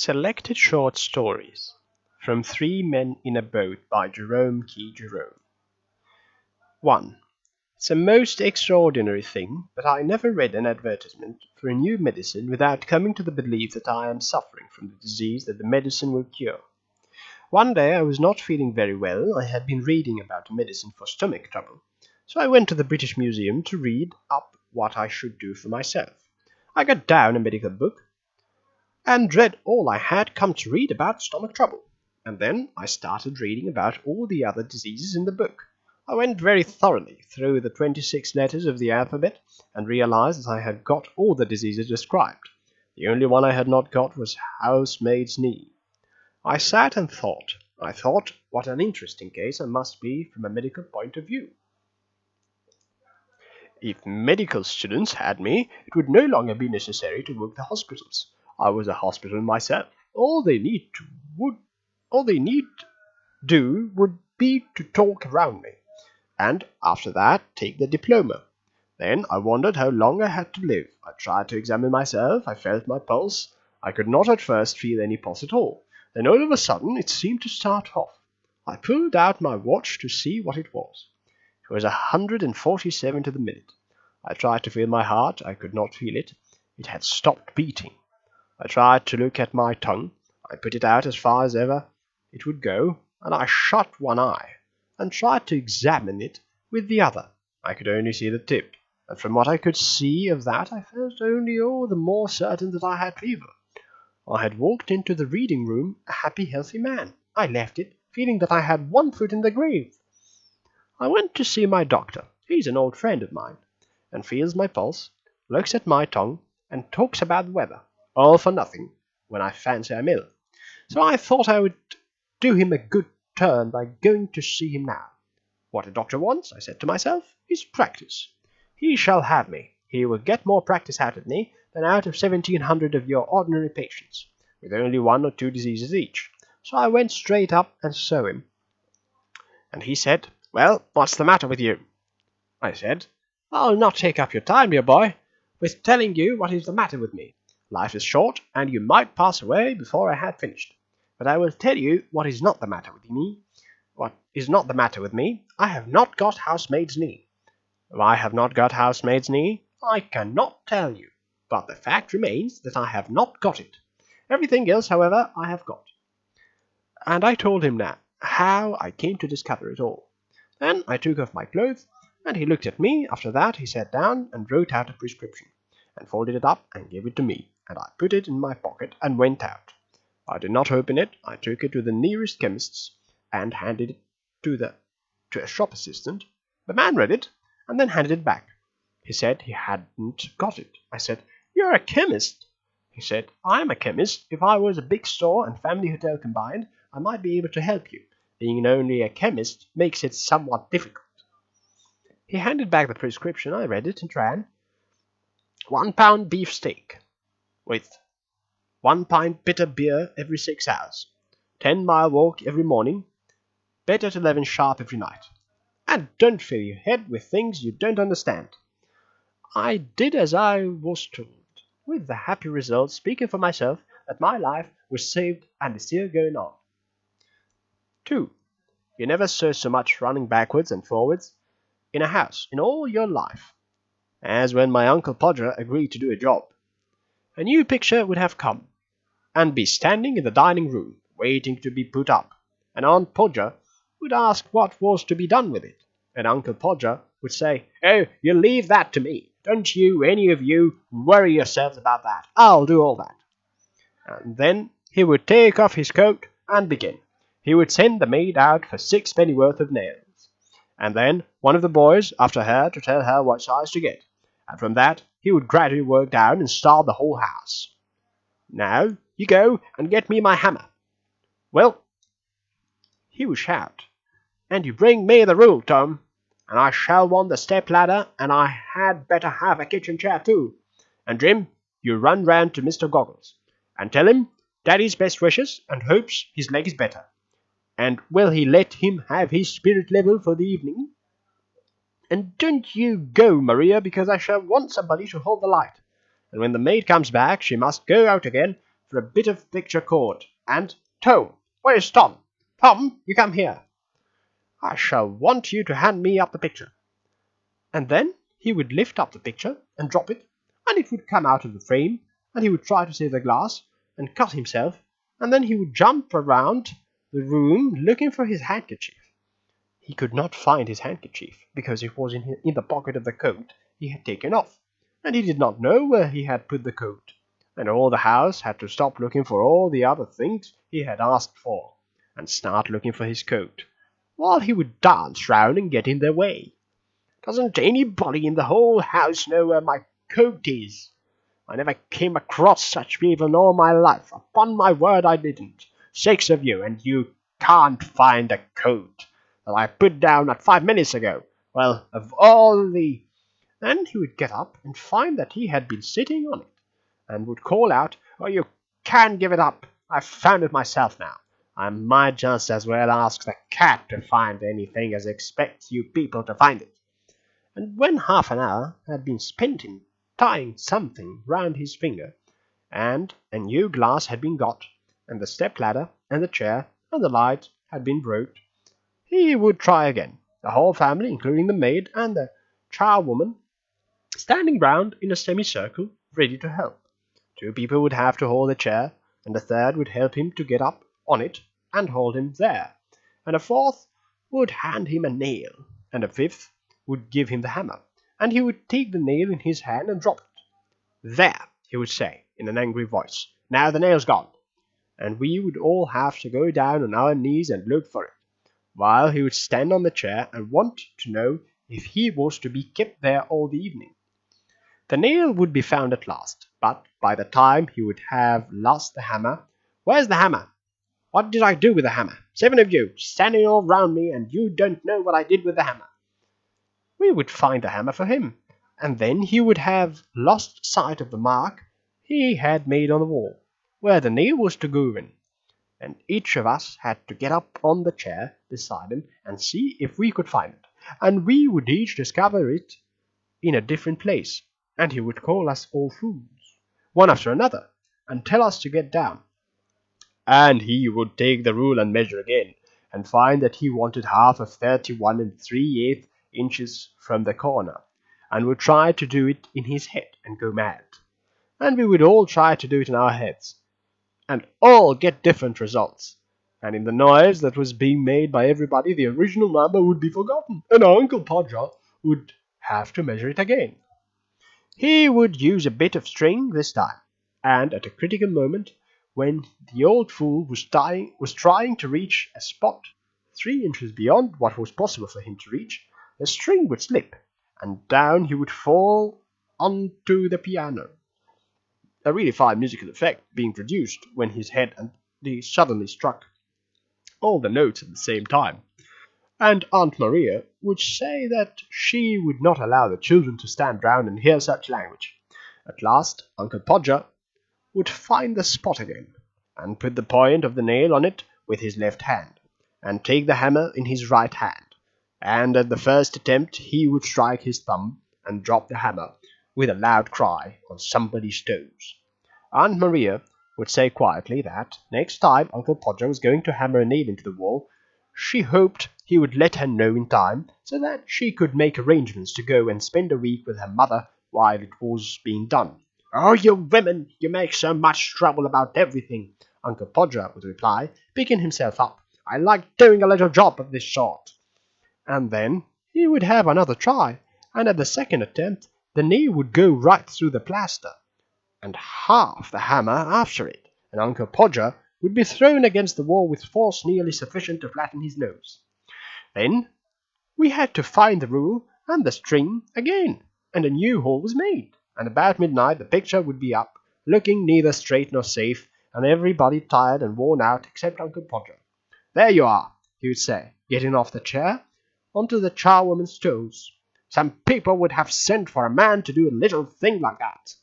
Selected Short Stories from Three Men in a Boat by Jerome. 1. It's a most extraordinary thing, but I never read an advertisement for a new medicine without coming to the belief that I am suffering from the disease that the medicine will cure. One day I was not feeling very well. I had been reading about a medicine for stomach trouble, so I went to the British Museum to read up what I should do for myself. I got down a medical book and read all I had come to read about stomach trouble. And then I started reading about all the other diseases in the book. I went very thoroughly through the 26 letters of the alphabet and realized that I had got all the diseases described. The only one I had not got was housemaid's knee. I sat and thought. I thought what an interesting case I must be from a medical point of view. If medical students had me, it would no longer be necessary to work the hospitals. I was a hospital myself. All they need do would be to talk around me, and after that take the diploma. Then I wondered how long I had to live. I tried to examine myself. I felt my pulse. I could not at first feel any pulse at all. Then all of a sudden it seemed to start off. I pulled out my watch to see what it was. It was 147 to the minute. I tried to feel my heart. I could not feel it. It had stopped beating. I tried to look at my tongue. I put it out as far as ever it would go, and I shut one eye and tried to examine it with the other. I could only see the tip, and from what I could see of that I felt only all the more certain that I had fever. I had walked into the reading room a happy, healthy man. I left it, feeling that I had one foot in the grave. I went to see my doctor. He's an old friend of mine, and feels my pulse, looks at my tongue, and talks about the weather. All for nothing, when I fancy I'm ill. So I thought I would do him a good turn by going to see him now. What a doctor wants, I said to myself, is practice. He shall have me. He will get more practice out of me than out of 1,700 of your ordinary patients, with only 1 or 2 diseases each. So I went straight up and saw him. And he said, "Well, what's the matter with you?" I said, "I'll not take up your time, dear boy, with telling you what is the matter with me. Life is short, and you might pass away before I had finished. But I will tell you what is not the matter with me. What is not the matter with me? I have not got housemaid's knee. Why I have not got housemaid's knee, I cannot tell you. But the fact remains that I have not got it. Everything else, however, I have got." And I told him now how I came to discover it all. Then I took off my clothes, and he looked at me. After that he sat down and wrote out a prescription, and folded it up and gave it to me, and I put it in my pocket and went out. I did not open it. I took it to the nearest chemist's and handed it to a shop assistant. The man read it and then handed it back. He said he hadn't got it. I said, "You're a chemist." He said, "I am a chemist. If I was a big store and family hotel combined, I might be able to help you. Being only a chemist makes it somewhat difficult." He handed back the prescription. I read it and ran. 1 pound beef steak, with 1 pint bitter beer every 6 hours, 10-mile walk every morning, bed at 11 sharp every night, and don't fill your head with things you don't understand. I did as I was told, with the happy result, speaking for myself, that my life was saved and is still going on. 2. You never saw so much running backwards and forwards in a house in all your life as when my Uncle Podger agreed to do a job. A new picture would have come, and be standing in the dining room, waiting to be put up, and Aunt Podger would ask what was to be done with it, and Uncle Podger would say, "Oh, you leave that to me. Don't you, any of you, worry yourselves about that. I'll do all that." And then he would take off his coat and begin. He would send the maid out for 6 pennyworth of nails, and then one of the boys after her to tell her what size to get, and from that he would gradually work down and start the whole house. "Now, you go and get me my hammer." "Well," he would shout, "and you bring me the rule, Tom, and I shall want the step-ladder, and I had better have a kitchen chair too. And Jim, you run round to Mr. Goggles, and tell him Daddy's best wishes, and hopes his leg is better. And will he let him have his spirit level for the evening? And don't you go, Maria, because I shall want somebody to hold the light. And when the maid comes back, she must go out again, for a bit of picture cord, and Tom, where's Tom? Tom, you come here. I shall want you to hand me up the picture. And then he would lift up the picture and drop it, and it would come out of the frame, and he would try to save the glass and cut himself, and then he would jump around the room looking for his handkerchief. He could not find his handkerchief because it was in the pocket of the coat he had taken off, and he did not know where he had put the coat, and all the house had to stop looking for all the other things he had asked for, and start looking for his coat, while he would dance round and get in their way. Doesn't anybody in the whole house know where my coat is? I never came across such people in all my life. Upon my word I didn't. 6 of you, and you can't find a coat that I put down not 5 minutes ago. Well, of all the... Then he would get up and find that he had been sitting on it, and would call out, "Oh, you can't give it up. I've found it myself now. I might just as well ask the cat to find anything as expect you people to find it." And when half an hour had been spent in tying something round his finger, and a new glass had been got, and the step-ladder, and the chair, and the light had been brought, he would try again, the whole family, including the maid and the charwoman, standing round in a semicircle, ready to help. 2 people would have to hold the chair, and a third would help him to get up on it and hold him there, and a fourth would hand him a nail, and a fifth would give him the hammer, and he would take the nail in his hand and drop it. "There," he would say, in an angry voice, "now the nail's gone." And we would all have to go down on our knees and look for it, while he would stand on the chair and want to know if he was to be kept there all the evening. The nail would be found at last, but by the time he would have lost the hammer... "Where's the hammer? What did I do with the hammer? 7 of you, standing all round me, and you don't know what I did with the hammer." We would find the hammer for him, and then he would have lost sight of the mark he had made on the wall, where the nail was to go in, and each of us had to get up on the chair beside him and see if we could find it, and we would each discover it in a different place, and he would call us all fools, one after another, and tell us to get down. And he would take the rule and measure again, and find that he wanted half of 31 3/8 inches from the corner, and would try to do it in his head and go mad. And we would all try to do it in our heads, and all get different results. And in the noise that was being made by everybody, the original number would be forgotten, and Uncle Podger would have to measure it again. He would use a bit of string this time, and at a critical moment, when the old fool was trying to reach a spot 3 inches beyond what was possible for him to reach, the string would slip, and down he would fall onto the piano. A really fine musical effect being produced when his head and he suddenly struck all the notes at the same time. And Aunt Maria would say that she would not allow the children to stand round and hear such language. At last Uncle Podger would find the spot again, and put the point of the nail on it with his left hand, and take the hammer in his right hand, and at the first attempt he would strike his thumb and drop the hammer with a loud cry on somebody's toes. Aunt Maria would say quietly that next time Uncle Podger was going to hammer a nail into the wall, she hoped he would let her know in time, so that she could make arrangements to go and spend a week with her mother while it was being done. "Oh, you women, you make so much trouble about everything," Uncle Podger would reply, picking himself up. "I like doing a little job of this sort." And then he would have another try, and at the second attempt the nail would go right through the plaster, and half the hammer after it, and Uncle Podger would be thrown against the wall with force nearly sufficient to flatten his nose. Then we had to find the rule and the string again, and a new hole was made, and about midnight the picture would be up, looking neither straight nor safe, and everybody tired and worn out except Uncle Podger. "There you are," he would say, getting off the chair onto the charwoman's toes. "Some people would have sent for a man to do a little thing like that."